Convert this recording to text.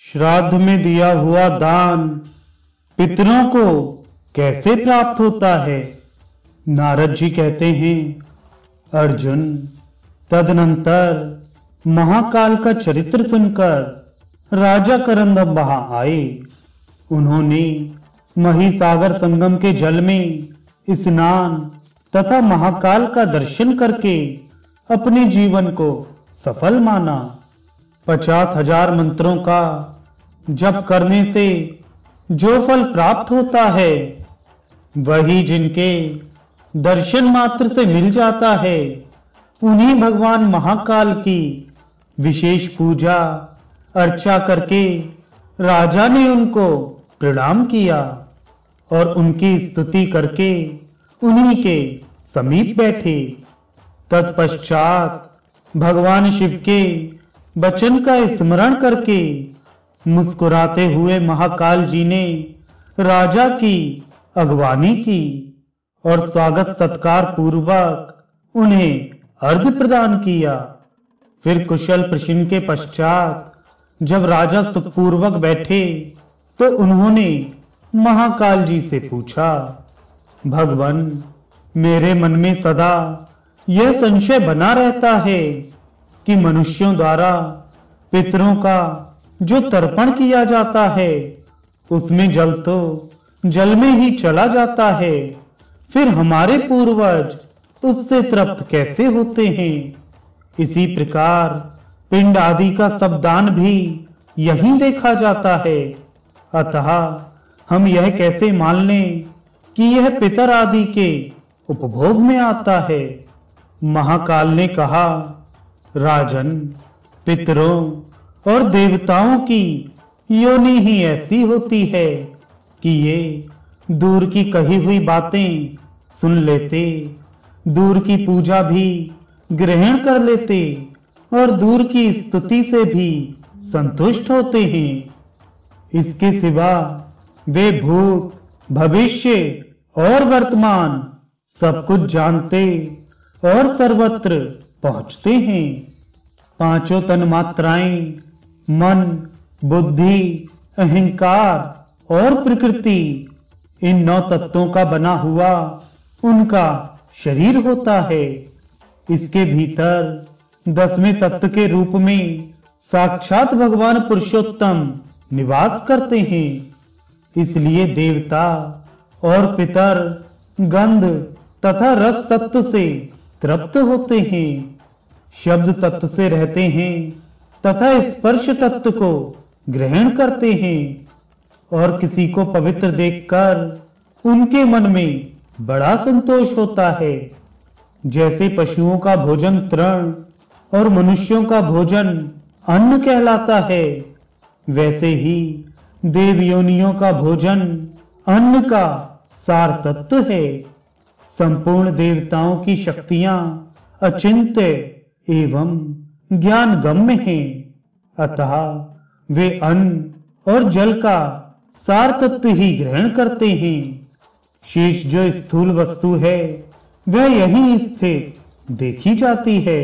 श्राद्ध में दिया हुआ दान पितरों को कैसे प्राप्त होता है? नारद जी कहते हैं, अर्जुन, तदनंतर महाकाल का चरित्र सुनकर राजा करंदम वहां आए। उन्होंने महिसागर संगम के जल में स्नान तथा महाकाल का दर्शन करके अपने जीवन को सफल माना। 50,000 मंत्रों का जप करने से जो फल प्राप्त होता है, वही जिनके दर्शन मात्र से मिल जाता है, उन्हीं भगवान महाकाल की विशेष पूजा अर्चा करके राजा ने उनको प्रणाम किया और उनकी स्तुति करके उन्हीं के समीप बैठे। तत्पश्चात भगवान शिव के वचन का स्मरण करके मुस्कुराते हुए महाकाल जी ने राजा की अगवानी की और स्वागत सत्कार पूर्वक उन्हें अर्घ्य प्रदान किया। फिर कुशल प्रश्न के पश्चात जब राजा सुखपूर्वक बैठे तो उन्होंने महाकाल जी से पूछा, भगवान, मेरे मन में सदा यह संशय बना रहता है कि मनुष्यों द्वारा पितरों का जो तर्पण किया जाता है, उसमें जल तो जल में ही चला जाता है, फिर हमारे पूर्वज उससे तृप्त कैसे होते हैं? इसी प्रकार पिंड आदि का सब दान भी यहीं देखा जाता है। अतः हम यह कैसे मान लें कि यह पितर आदि के उपभोग में आता है? महाकाल ने कहा, राजन, पितरों और देवताओं की योनि ही ऐसी होती है कि ये दूर की कही हुई बातें सुन लेते, दूर की पूजा भी ग्रहण कर लेते और दूर की स्तुति से भी संतुष्ट होते हैं। इसके सिवा वे भूत, भविष्य और वर्तमान सब कुछ जानते और सर्वत्र पहुंचते हैं। पांचों तन्मात्राएं, मन, बुद्धि, अहंकार और प्रकृति, इन 9 तत्वों का बना हुआ उनका शरीर होता है। इसके भीतर 10वें तत्व के रूप में साक्षात भगवान पुरुषोत्तम निवास करते हैं। इसलिए देवता और पितर गंध तथा रस तत्व से तृप्त होते हैं, शब्द तत्व से रहते हैं तथा स्पर्श तत्व को ग्रहण करते हैं और किसी को पवित्र देखकर उनके मन में बड़ा संतोष होता है। जैसे पशुओं का भोजन तृण और मनुष्यों का भोजन अन्न कहलाता है, वैसे ही देव योनियों का भोजन अन्न का सार तत्व है। संपूर्ण देवताओं की शक्तियां अचिंत्य एवं ज्ञान गम्य हैं, अतः वे अन्न और जल का सार तत्व ही ग्रहण करते हैं। शेष जो स्थूल वस्तु है वह यहीं स्थित देखी जाती है।